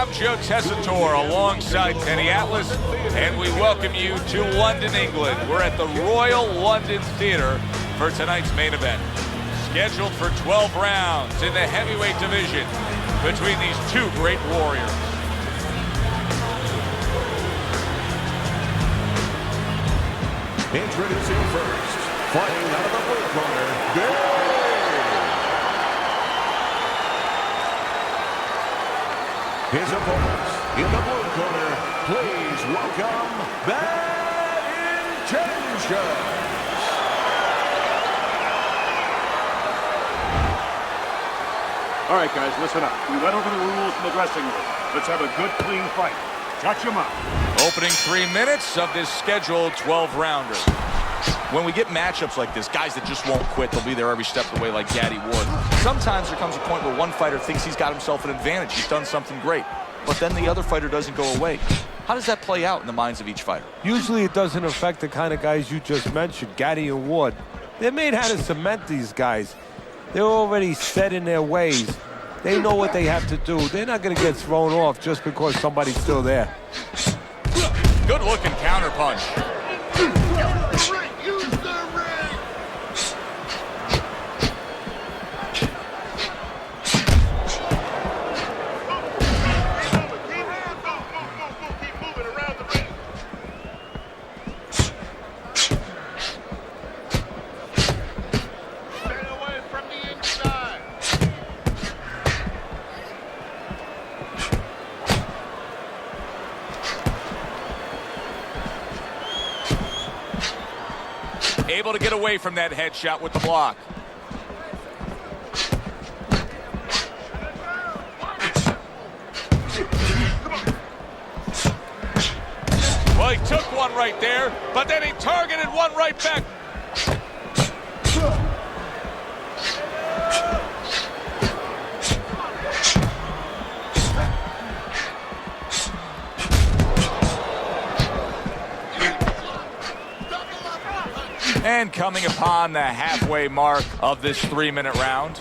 I'm Joe Tessitore alongside Teddy Atlas, and we welcome you to London, England. We're at the Royal London Theatre for tonight's main event. Scheduled for 12 rounds in the heavyweight division between these two great warriors. Introducing first, fighting out of the blue corner, his opponents in the blue corner, please welcome Bad Intentions. All right, guys, listen up. We went over the rules in the dressing room. Let's have a good, clean fight. Shut your mouth. Opening 3 minutes of this scheduled 12-rounder. When we get matchups like this, guys that just won't quit, they'll be there every step of the way like Gaddy Ward. Sometimes there comes a point where one fighter thinks he's got himself an advantage. He's done something great. But then the other fighter doesn't go away. How does that play out in the minds of each fighter? Usually it doesn't affect the kind of guys you just mentioned, Gaddy and Ward. They're made how to cement these guys. They're already set in their ways. They know what they have to do. They're not going to get thrown off just because somebody's still there. Good-looking counter punch. Able to get away from that headshot with the block. Well, he took one right there, but then he targeted one right back. And coming upon the halfway mark of this 3-minute round.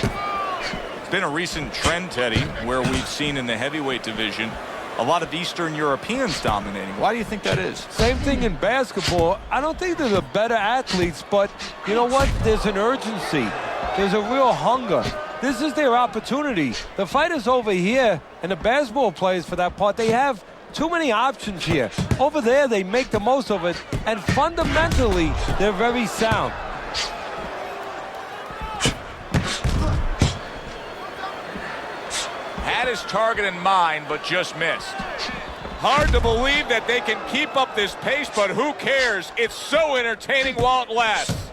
It's been a recent trend, Teddy, where we've seen in the heavyweight division a lot of Eastern Europeans dominating. Why do you think that is? Same thing in basketball. I don't think they're the better athletes, but you know what? There's an urgency. There's a real hunger. This is their opportunity. The fighters over here, and the basketball players for that part, they have too many options here. Over there, they make the most of it, and fundamentally, they're very sound. Had his target in mind, but just missed. Hard to believe that they can keep up this pace, but who cares? It's so entertaining while it lasts.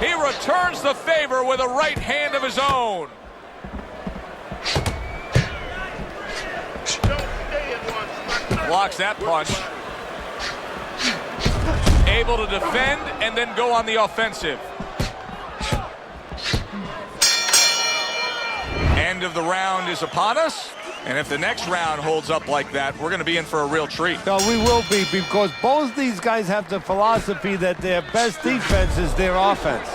He returns the favor with a right hand of his own. Blocks that punch. Able to defend and then go on the offensive. End of the round is upon us. And if the next round holds up like that, we're going to be in for a real treat. No, we will be, because both these guys have the philosophy that their best defense is their offense.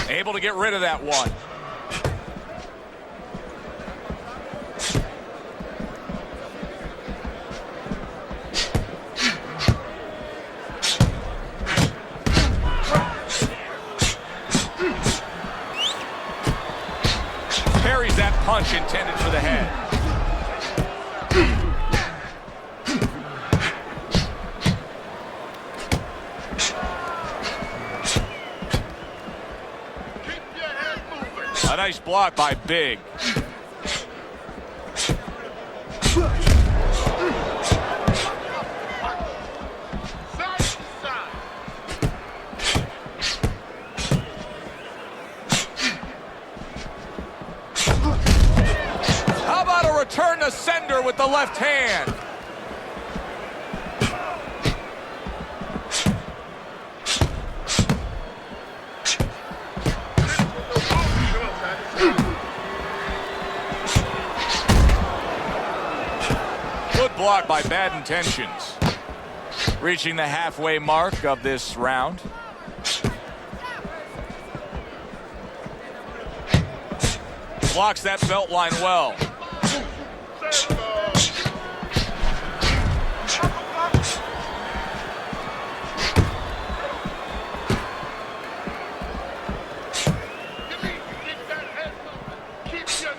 Able to get rid of that one. Parries that punch intended for the head. A nice block by Big. left hand. Good block by Bad Intentions. Reaching the halfway mark of this round. Blocks that belt line well.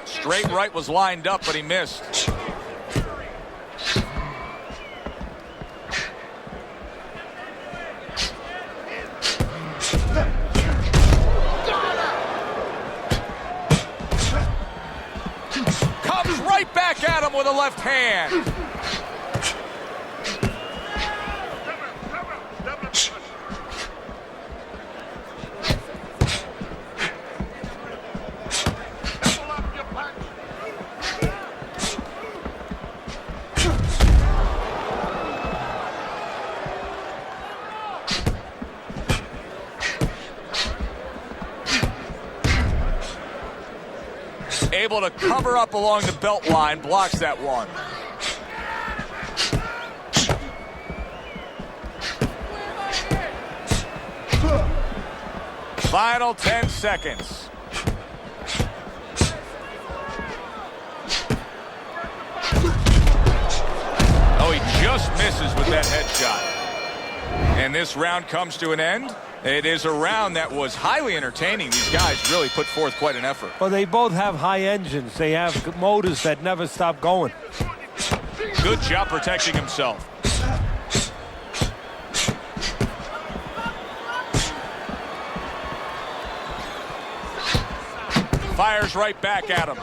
Straight right was lined up, but he missed. Comes right back at him with a left hand. Able to cover up along the belt line, blocks that one. Final 10 seconds. Oh, he just misses with that headshot. And this round comes to an end. It is a round that was highly entertaining. These guys really put forth quite an effort. Well, they both have high engines. They have motors that never stop going. Good job protecting himself. Fires right back at him.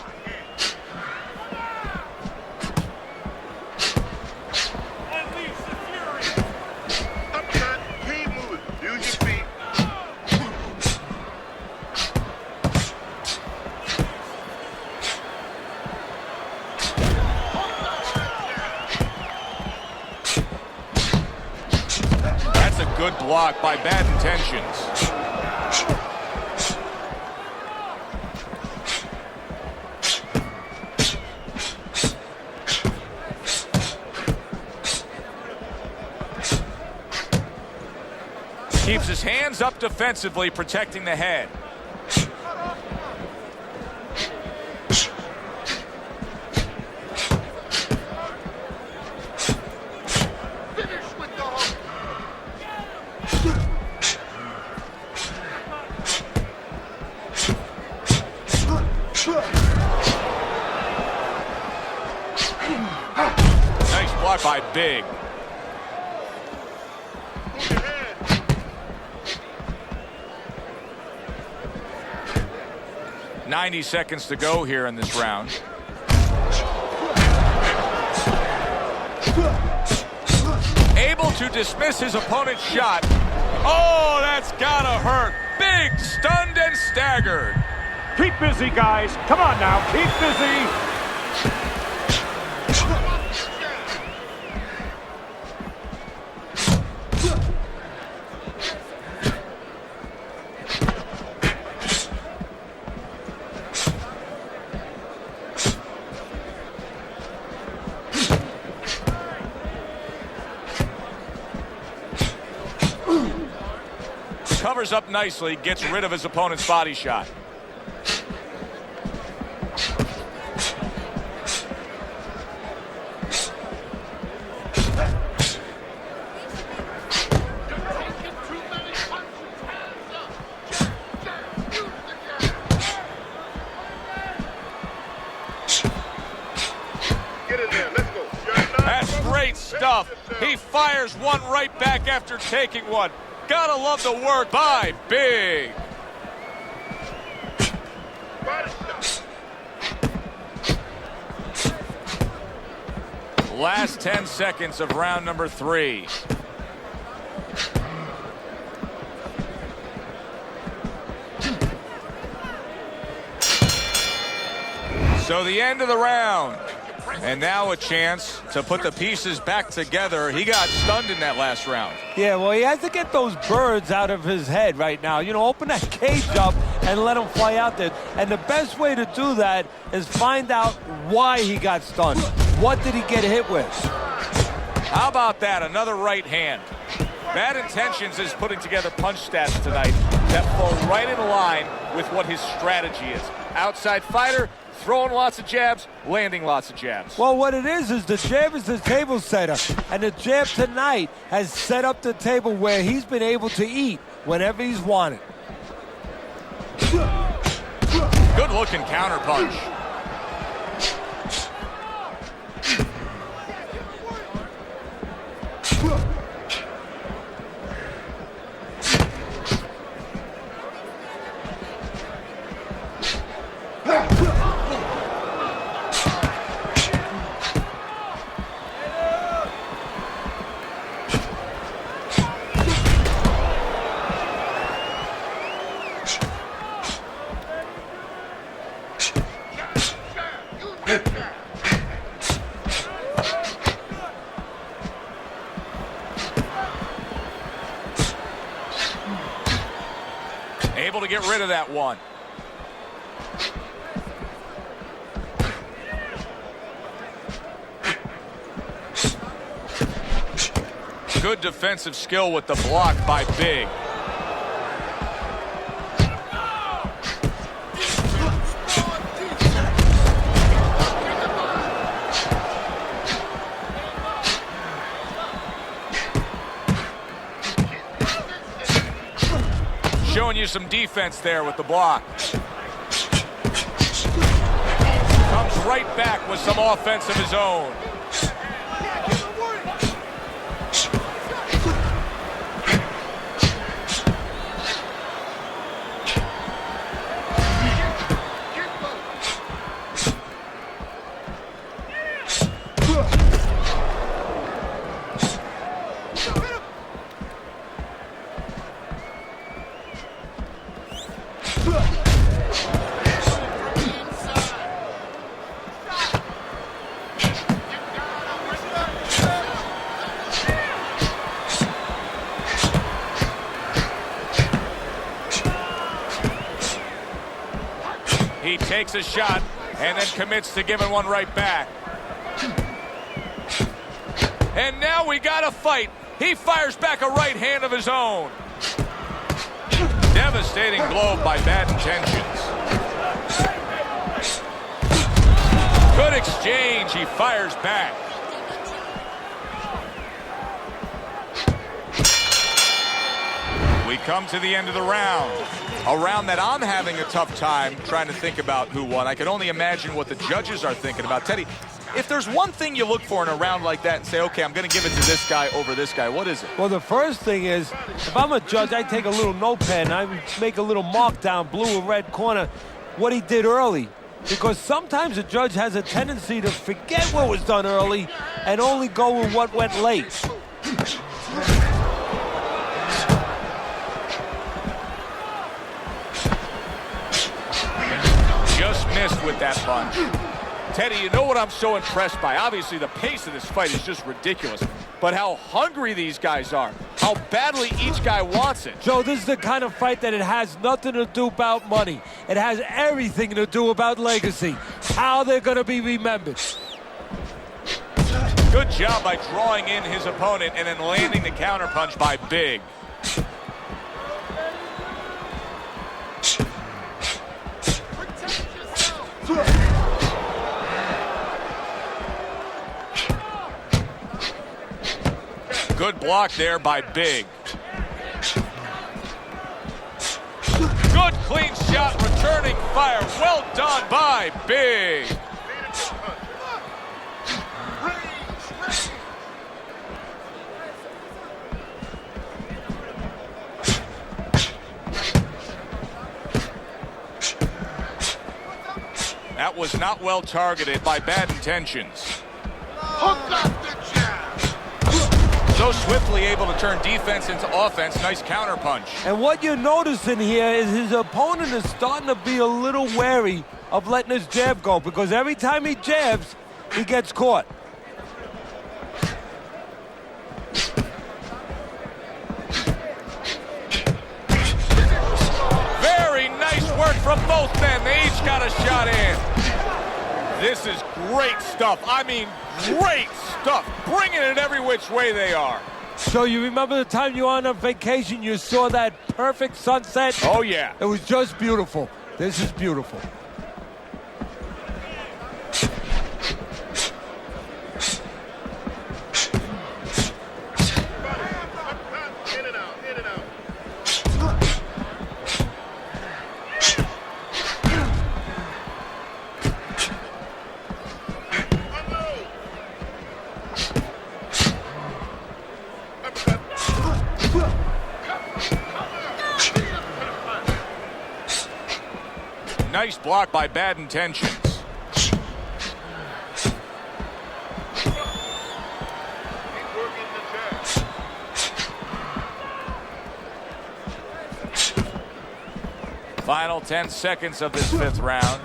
Good block by Bad Intentions. Keeps his hands up defensively, protecting the head. Nice block by Big. "90 seconds to go here in this round. Able to dismiss his opponent's shot. Oh, that's gotta hurt. Big stunned and staggered. Keep busy, guys. Come on now, keep busy. Covers up nicely, gets rid of his opponent's body shot. That's great stuff. He fires one right back after taking one. Gotta love the work by Big. Last 10 seconds of round number 3. So the end of the round. And now a chance to put the pieces back together. He got stunned in that last round. Yeah, well, he has to get those birds out of his head right now. You know, open that cage up and let them fly out there. And the best way to do that is find out why he got stunned. What did he get hit with? How about that? Another right hand. Bad Intentions is putting together punch stats tonight that fall right in line with what his strategy is. Outside fighter, throwing lots of jabs, landing lots of jabs. Well, what it is the jab is the table setter. And the jab tonight has set up the table where he's been able to eat whenever he's wanted. Good looking counter punch. Able to get rid of that one. Good defensive skill with the block by Big. Showing you some defense there with the block. Comes right back with some offense of his own. He takes a shot and then commits to giving one right back. And now we got a fight. He fires back a right hand of his own. Devastating blow by Bad Intentions. Good exchange. He fires back. We come to the end of the round. A round that I'm having a tough time trying to think about who won. I can only imagine what the judges are thinking about. Teddy, if there's one thing you look for in a round like that and say, okay, I'm going to give it to this guy over this guy, what is it? Well, the first thing is, if I'm a judge, I take a little notepad and I make a little mark down, blue or red corner, what he did early. Because sometimes a judge has a tendency to forget what was done early and only go with what went late. Just missed with that punch. Teddy, you know what I'm so impressed by? Obviously, the pace of this fight is just ridiculous. But how hungry these guys are. How badly each guy wants it. Joe, this is the kind of fight that it has nothing to do about money. It has everything to do about legacy. How they're going to be remembered. Good job by drawing in his opponent and then landing the counterpunch by Big. Good block there by Big. Good clean shot, returning fire. Well done by Big. That was not well targeted by Bad Intentions. So swiftly able to turn defense into offense. Nice counterpunch. And what you're noticing here is his opponent is starting to be a little wary of letting his jab go, because every time he jabs, he gets caught. Very nice work from both men. They each got a shot in. This is great stuff. I mean, great stuff. Bringing it every which way they are. So you remember the time you were on a vacation, you saw that perfect sunset? Oh, yeah. It was just beautiful. This is beautiful. Nice block by Bad Intentions. Final 10 seconds of this 5th round.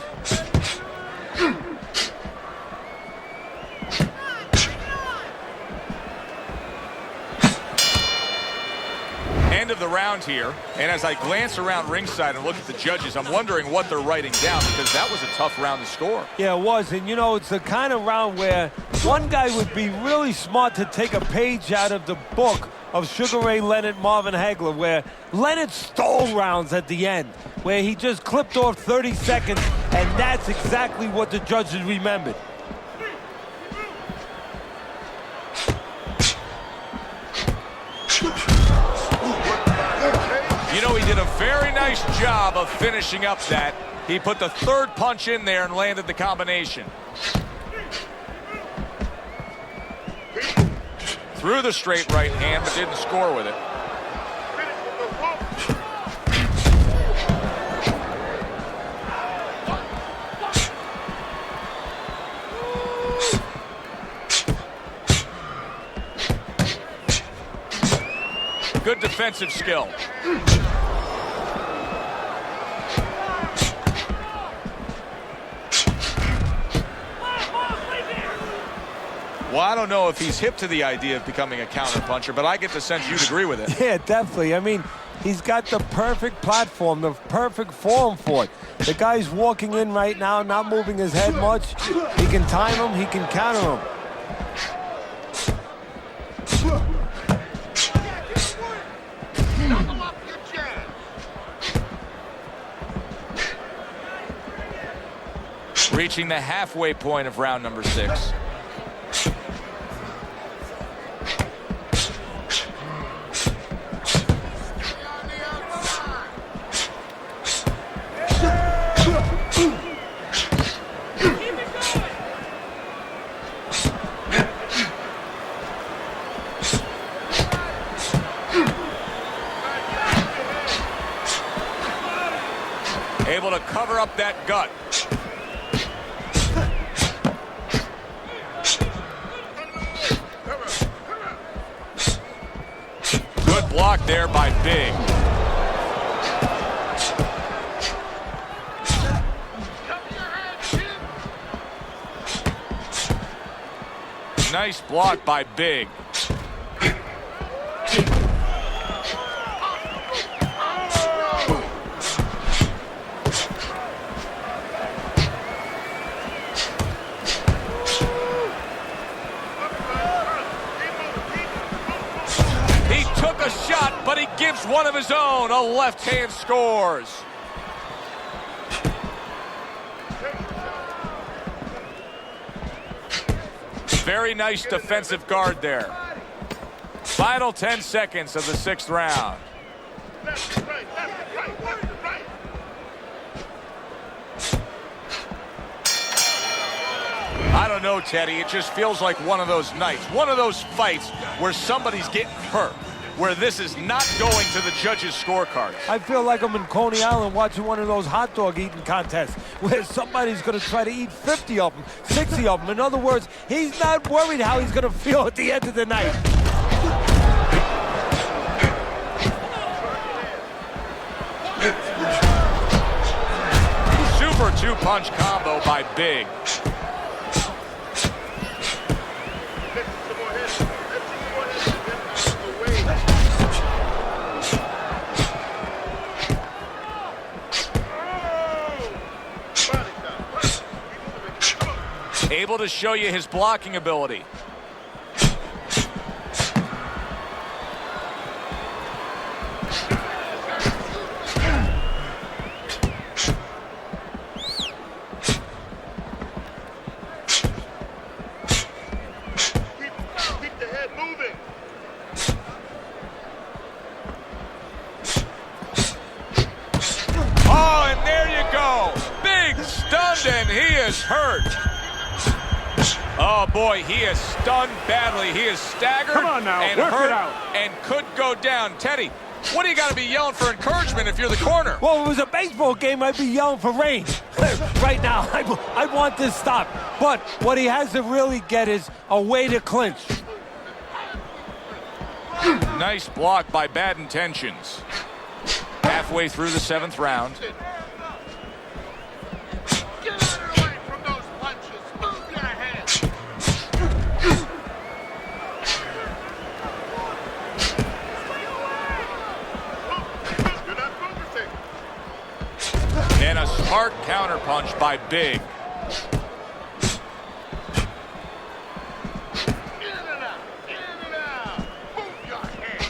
End of the round here, and as I glance around ringside and look at the judges, I'm wondering what they're writing down, because that was a tough round to score. Yeah, it was, and you know, it's the kind of round where one guy would be really smart to take a page out of the book of Sugar Ray Leonard, Marvin Hagler, where Leonard stole rounds at the end, where he just clipped off 30 seconds, and that's exactly what the judges remembered. You know, he did a very nice job of finishing up that. He put the 3rd punch in there and landed the combination. Threw the straight right hand, but didn't score with it. Good defensive skill. Well, I don't know if he's hip to the idea of becoming a counterpuncher, but I get the sense you'd agree with it. Yeah, definitely. I mean, he's got the perfect platform, the perfect form for it. The guy's walking in right now, not moving his head much. He can time him, he can counter him. Reaching the halfway point of round number 6. Able to cover up that gut. Good block there by Big. Nice block by Big. But he gives one of his own. A left hand scores. Very nice defensive guard there. Final 10 seconds of the 6th round. I don't know, Teddy. It just feels like one of those nights, one of those fights where somebody's getting hurt, where this is not going to the judges' scorecards. I feel like I'm in Coney Island watching one of those hot dog eating contests where somebody's going to try to eat 50 of them, 60 of them. In other words, he's not worried how he's going to feel at the end of the night. Super 2-punch combo by Big. able to show you his blocking ability. Keep the head moving. Oh, and there you go. Big stunned, and he is hurt. Oh, boy, he is stunned badly. He is staggered. Come on now, and work it hurt out. and could go down. Teddy, what do you got to be yelling for encouragement if you're the corner? Well, if it was a baseball game, I'd be yelling for rain. Right now, I want this stop. But what he has to really get is a way to clinch. Nice block by Bad Intentions. Halfway through the 7th round. Get out of the way from those punches. Move your head. You're not focusing. And a smart counterpunch by Big. In and out. In and out. Move your head.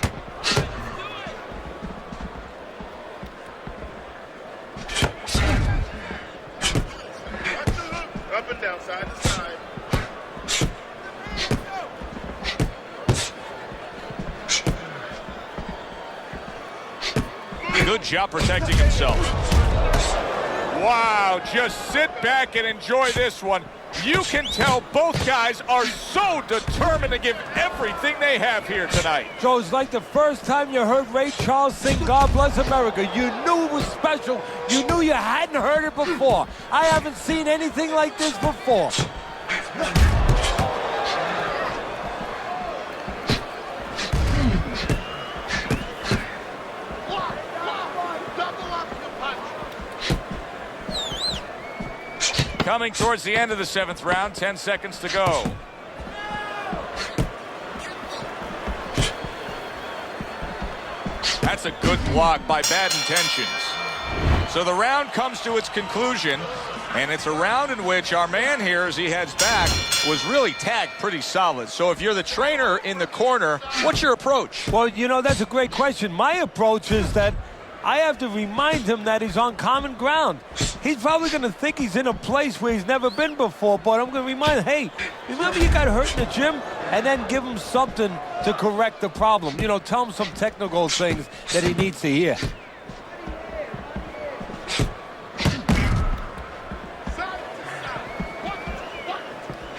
Watch the hook. Up and down, side to side. Good job protecting himself. Wow, just sit back and enjoy this one. You can tell both guys are so determined to give everything they have here tonight. So it's like the first time you heard Ray Charles sing God Bless America. You knew it was special. You knew you hadn't heard it before. I haven't seen anything like this before. Double up the punch. Coming towards the end of the 7th round, 10 seconds to go. That's a good block by Bad Intentions. So the round comes to its conclusion, and it's a round in which our man here, as he heads back, was really tagged pretty solid. So if you're the trainer in the corner, what's your approach? Well, you know, that's a great question. My approach is that I have to remind him that he's on common ground. He's probably going to think he's in a place where he's never been before, but I'm going to remind him, hey, remember you got hurt in the gym? And then give him something to correct the problem. You know, tell him some technical things that he needs to hear.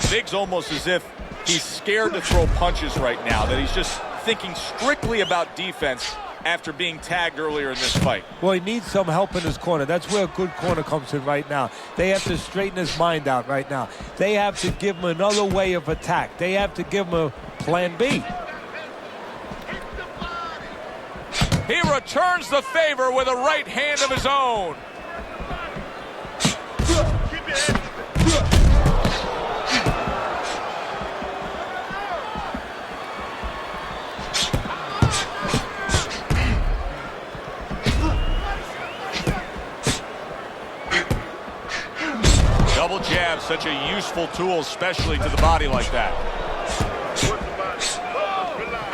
Big's almost as if he's scared to throw punches right now, that he's just thinking strictly about defense after being tagged earlier in this fight. Well, he needs some help in his corner. That's where a good corner comes in right now. They have to straighten his mind out right now. They have to give him another way of attack. They have to give him a plan B. He returns the favor with a right hand of his own. Keep your head moving. Double jab, such a useful tool, especially to the body like that. Towards the body. Relax.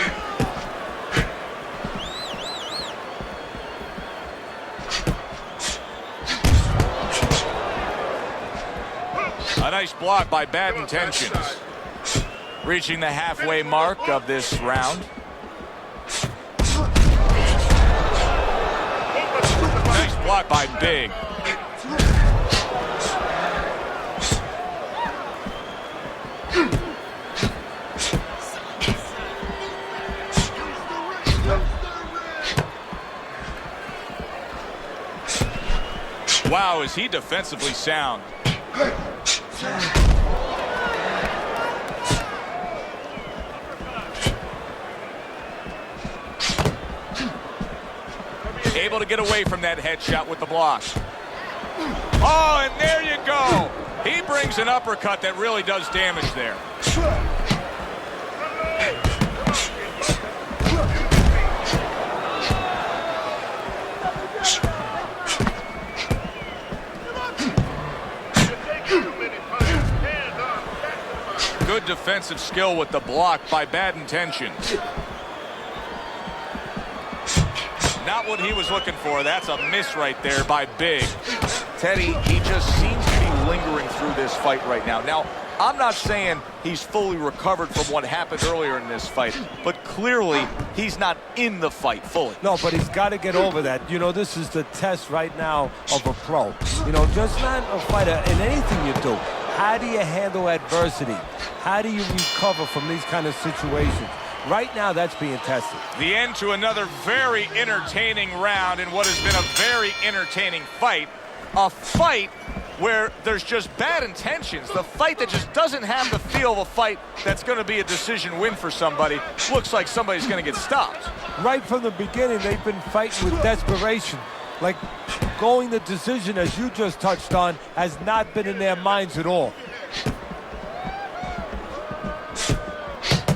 A nice block by Bad Intentions. Reaching the halfway mark of this round. Nice block by Big. Wow, is he defensively sound. Able to get away from that headshot with the block. Oh, and there you go. He brings an uppercut that really does damage there. offensive skill with the block by Bad Intentions. Not what he was looking for. That's a miss right there by Big. Teddy, he just seems to be lingering through this fight right now. Now, I'm not saying he's fully recovered from what happened earlier in this fight, but clearly he's not in the fight fully. No, but he's got to get over that. You know, this is the test right now of a pro. You know, just not a fighter in anything you do. How do you handle adversity? How do you recover from these kind of situations? Right now, that's being tested. The end to another very entertaining round in what has been a very entertaining fight. A fight where there's just bad intentions. The fight that just doesn't have the feel of a fight that's going to be a decision win for somebody. Looks like somebody's going to get stopped. Right from the beginning, they've been fighting with desperation. Like going the decision, as you just touched on, has not been in their minds at all.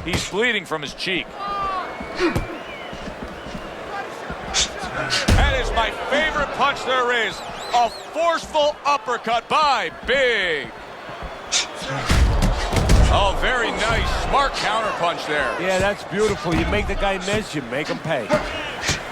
He's bleeding from his cheek. That is my favorite punch there is. A forceful uppercut by Big. Oh, very nice. Smart counterpunch there. Yeah, that's beautiful. You make the guy miss, you make him pay.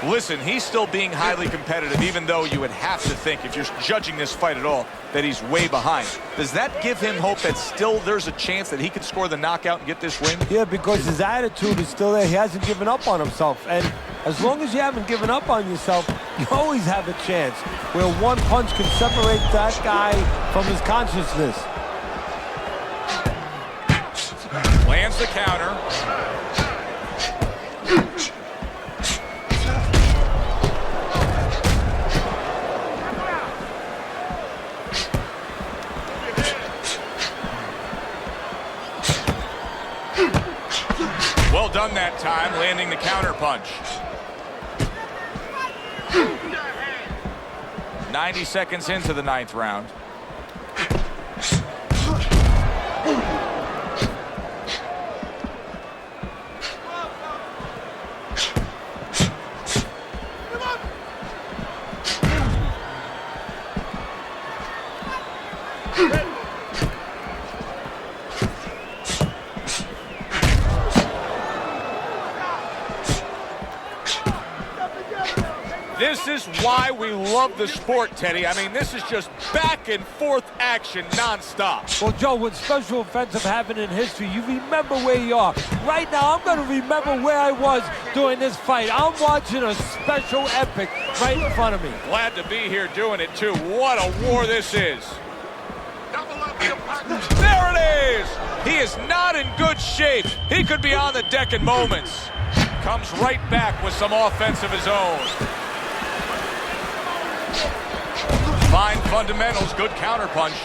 Listen, he's still being highly competitive, even though you would have to think, if you're judging this fight at all, that he's way behind. Does that give him hope that still there's a chance that he could score the knockout and get this win? Yeah, because his attitude is still there. He hasn't given up on himself. And as long as you haven't given up on yourself, you always have a chance where one punch can separate that guy from his consciousness. Lands the counter. Well done that time, landing the counter punch. 90 seconds into the 9th round. This is why we love the sport, Teddy. I mean, this is just back and forth action nonstop. Well, Joe, with special offensive happening in history, you remember where you are. Right now, I'm going to remember where I was during this fight. I'm watching a special epic right in front of me. Glad to be here doing it, too. What a war this is. There it is. He is not in good shape. He could be on the deck in moments. Comes right back with some offense of his own. Fine fundamentals, good counterpunch.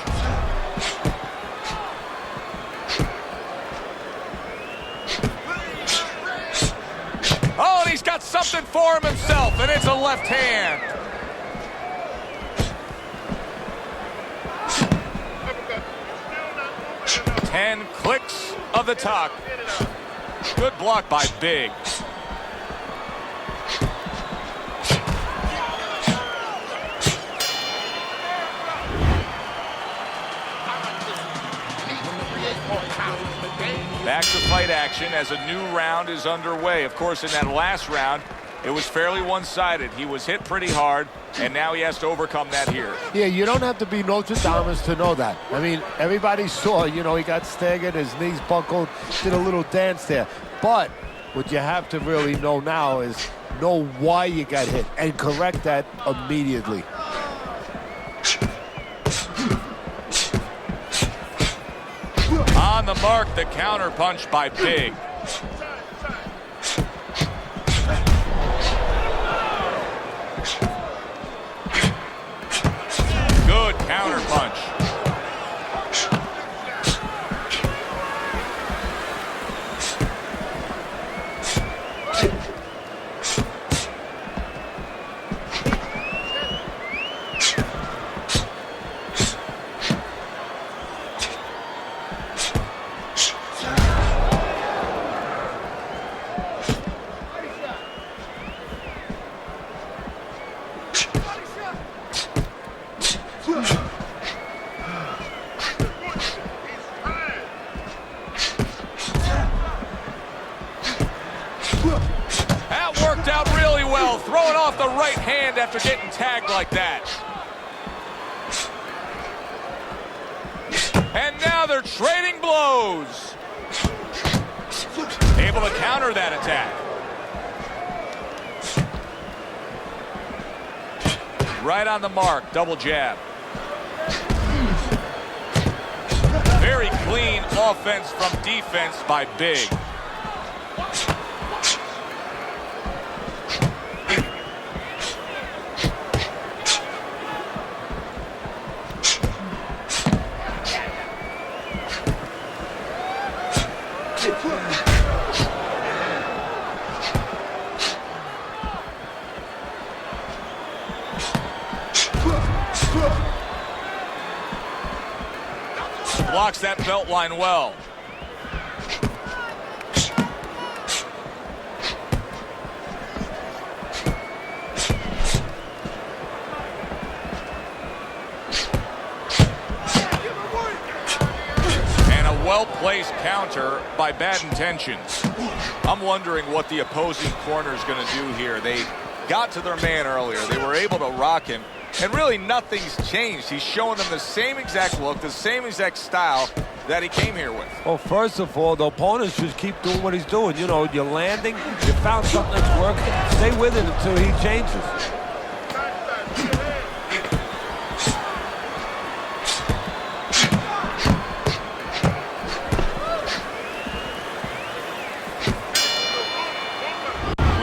Oh, and he's got something for him himself, and it's a left hand. Ten clicks of the tuck. Good block by Big. Back to fight action as a new round is underway. Of course, in that last round, it was fairly one-sided. He was hit pretty hard, and now he has to overcome that here. Yeah, you don't have to be Nostradamus to know that. I mean, everybody saw, you know, he got staggered, his knees buckled, did a little dance there. But what you have to really know now is know why you got hit and correct that immediately. On the mark, the counter punch by Big. Good counter punch. right hand after getting tagged like that. And now they're trading blows. Able to counter that attack. Right on the mark, double jab. Very clean offense from defense by Big. Blocks that belt line well. And a well-placed counter by Bad Intentions. I'm wondering what the opposing corner is going to do here. They got to their man earlier. They were able to rock him. And really nothing's changed. He's showing them the same exact look, the same exact style that he came here with. Well, first of all, the opponent should keep doing what he's doing. You know, you're landing, you found something that's working, stay with it until he changes.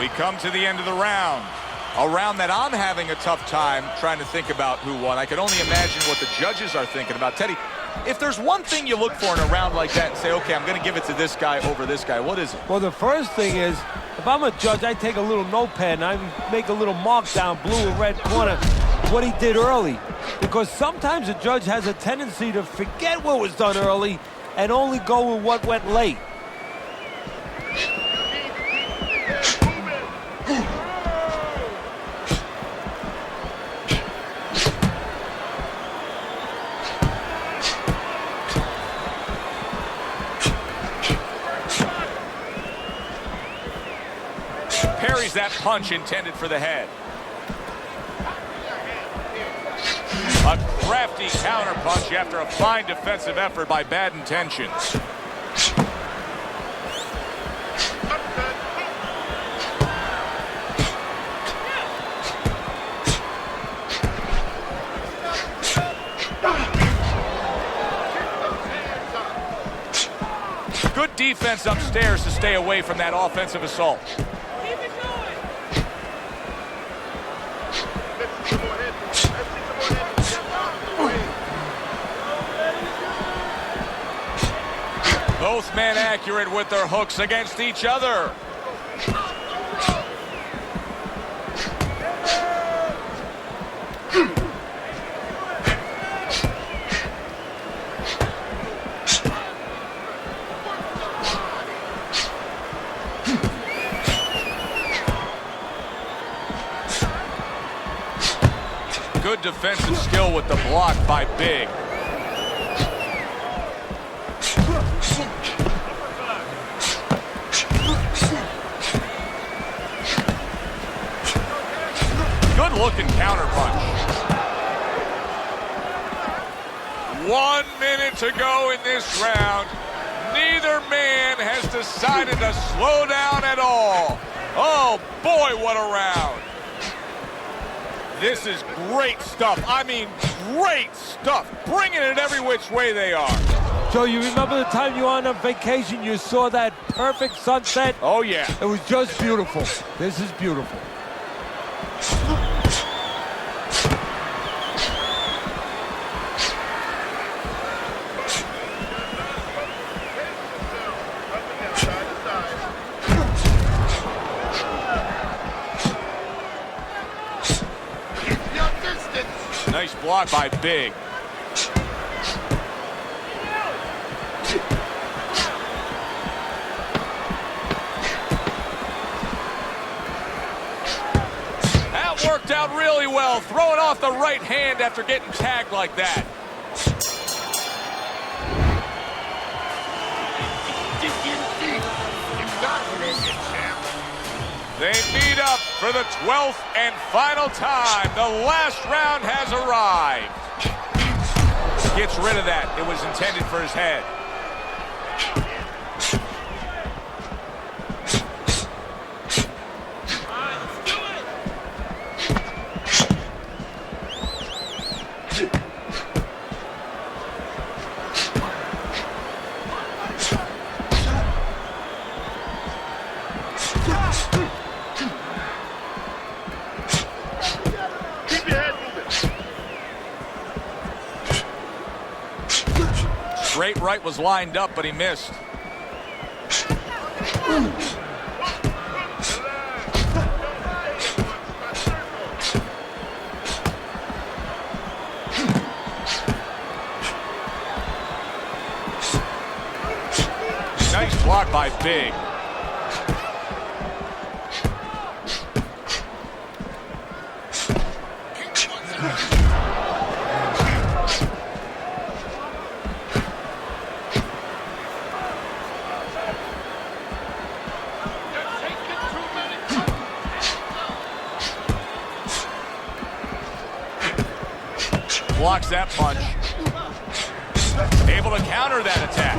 We come to the end of the round. A round that I'm having a tough time trying to think about who won. I can only imagine what the judges are thinking about. Teddy, if there's one thing you look for in a round like that and say, okay, I'm going to give it to this guy over this guy, what is it? Well, the first thing is, if I'm a judge, I take a little notepad and I make a little mark down blue or red corner what he did early. Because sometimes a judge has a tendency to forget what was done early and only go with what went late. Parries that punch intended for the head. A crafty counter punch after a fine defensive effort by Bad Intentions. Good defense upstairs to stay away from that offensive assault. Both men accurate with their hooks against each other. Good defensive skill with the block by Big. Good-looking counter punch. 1 minute to go in this round. Neither man has decided to slow down at all. Oh, boy, what a round. This is great stuff. I mean, great stuff. Bringing it every which way they are. Joe, you remember the time you were on a vacation, you saw that perfect sunset? Oh, yeah. It was just beautiful. This is beautiful. Nice block by Big. That worked out really well, throwing off the right hand after getting tagged like that. They meet up for the 12th and final time. The last round has arrived. Gets rid of that. It was intended for his head. Straight right was lined up, but he missed. Nice block by Big. Blocks that punch. Able to counter that attack.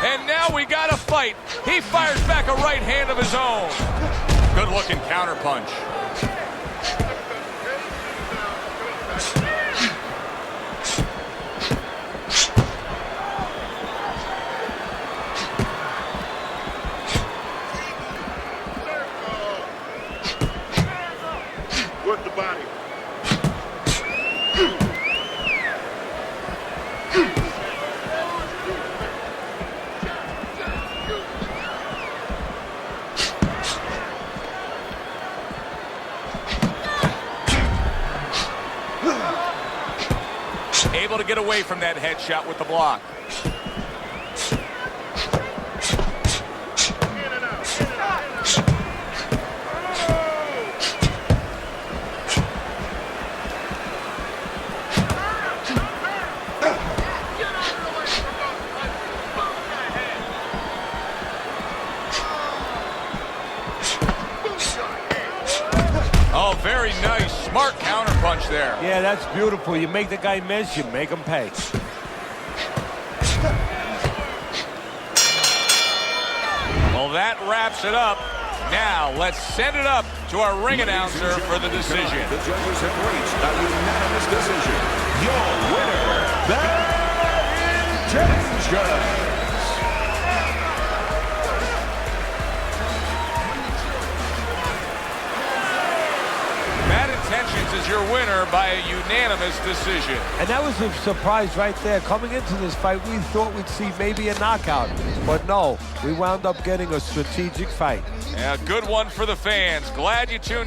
And now we got a fight. He fires back a right hand of his own. Good-looking counterpunch. Work the body. Able to get away from that headshot with the block. Oh, very nice. Smart counterpunch there. Yeah, that's beautiful. You make the guy miss, you make him pay. Well, that wraps it up. Now, let's send it up to our ring announcer for the decision. The judges have reached a unanimous decision. Your winner, the intentions. Intentions is your winner by a unanimous decision. And that was a surprise right there. Coming into this fight, we thought we'd see maybe a knockout. But no, we wound up getting a strategic fight. Yeah, good one for the fans. Glad you tuned